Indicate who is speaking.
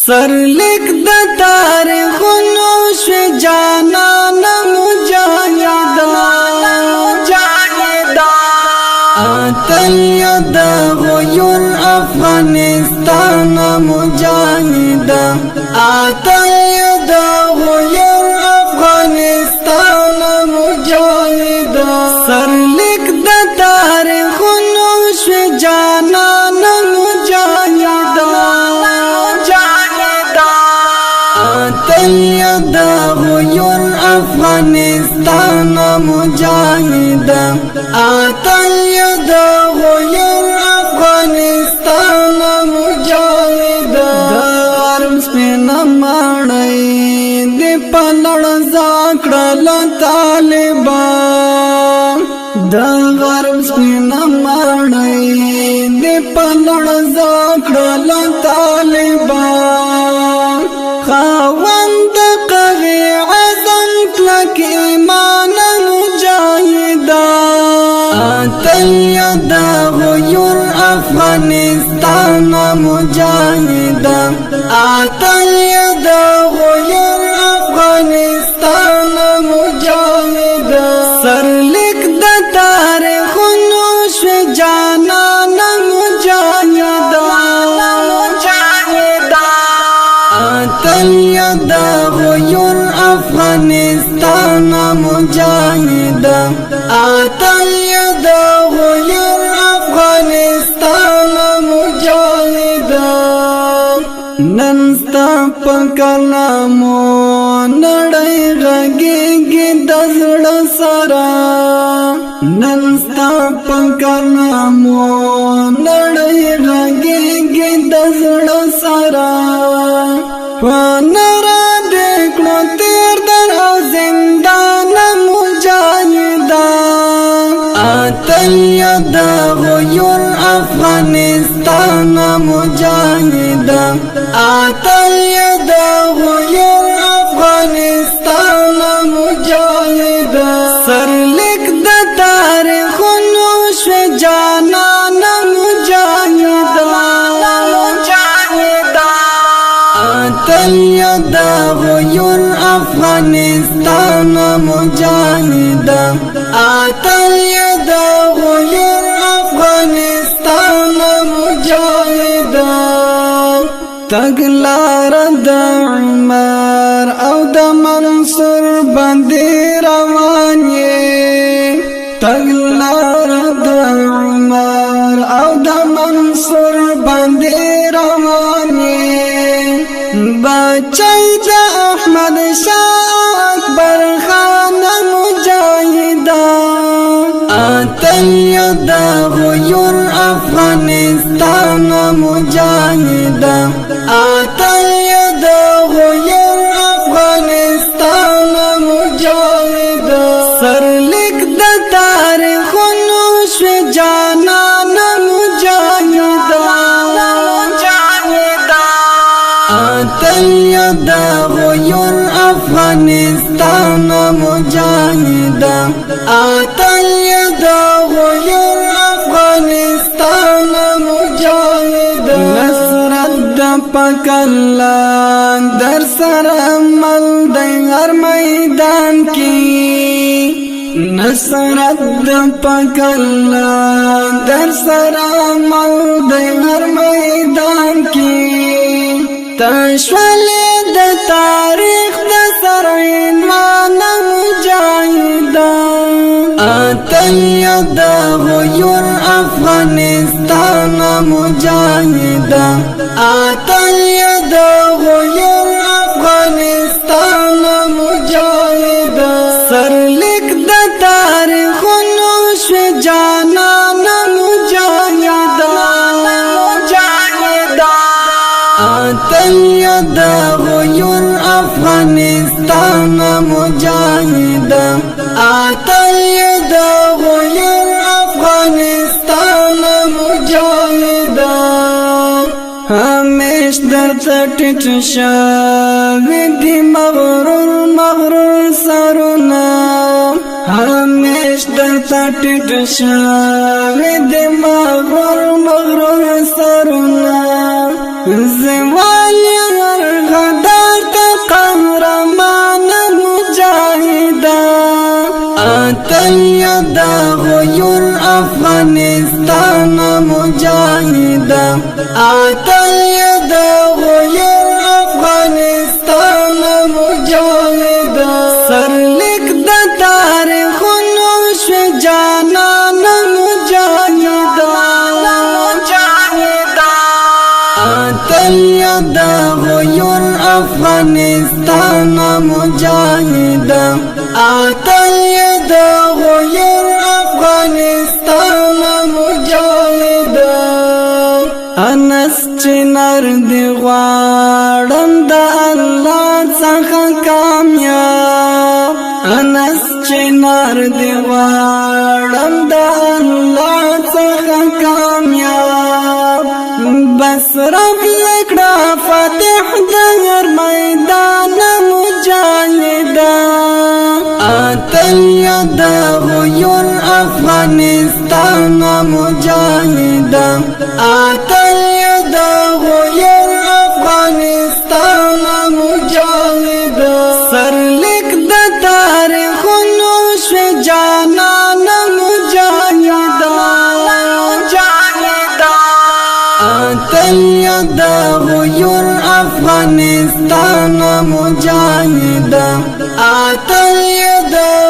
Speaker 1: سرلیک د تاریخونو شو جانان مجاهدا اتل د غیور افغانستان مجاهدا اتل د غیور افغانستان مجاهدا سرلیک د تاریخونو شو جانان مجاهدا اتل د غیور افغانستان مجاهدا اتل د غیور افغانستان مجاهدا دارم سپینا ماړی د پلړ زاکړل طالبان د غرب سپینا ماړی د پلړ زاکړل طالبان خاوند قوی عزم کلک ایمان مجاهدا اتل د غیور افغانستان مجاهدا اتل د غیور افغانستان مجاهدا سرلیک د تاریخونو شو جانان مجاهدا اتل د غیور افغانستان مجاهدا اتل د غیور افغانستان مجاهدا نن ستا په کلامو نړۍ غږیږي د زړه سره نن ستا په کلامو نړۍ غږیږي د زړه سره فنرا دیکھلو تیر در او زندان مجاہدہ اتل د غیور افغانستان مجاہدہ اتل د غیور افغانستان مجاہدہ سرلیک د تاریخونو شو جانان مجاہدہ اتل د غیور افغانستان مجاهدا اتل د غیور افغانستان مجاهدا تګلار د عمر او د منصور باندې روان یې تګلار د عمر او د منصور باندې روان یې بچی د احمد شاه اکبر خان مجاهدا اتل د غیور افغانستان مجاهدا اتل د غیور افغانستان مجاهدا سرلیک د تاریخونو شو جانان مجاهدا اتل د غیور افغانستان مجاهدا اتل د غیور افغانستان مجاهدا نصرت د پکلان در سره مل د هر میدان کې نصرت د پکلان در سره مل د هر میدان کې تشوال د تاریخ د سرعنوان مجاهدا اتل د غیور افغانستان مجاهدا اتل د غیور افغانستان مجاهدا سرلیک د تاریخونو شو جانان مجاهدا اتل د غیور افغانستان مجاهدا اتل د غیور افغانستان مجاهدا همیش درته ټیټ شوي دي مغرور سرونه همیش درته ټیټ شوي دي مغرور سرونه زوال اتل یدا غیر افغانستان مجاهد سرلیک د تاریخونو شو جانان مجاهد اتل یدا غیر افغانستان مجاهد اتل یدا غیر افغانستان مجاهد انس چنار دی غواړم د الله څخه کامیاب انس چنار دی غواړم د الله څخه کامیاب بس رب لکړه فتح د هر میدان مجاهد اتل یدا غیر افغانستان مجاهد اتل یدا غیر افغانستان مجاهد سرلیک د تاریخونو شو جانان مجاهد اتل یدا غیر افغانستان مجاهد اتل یدا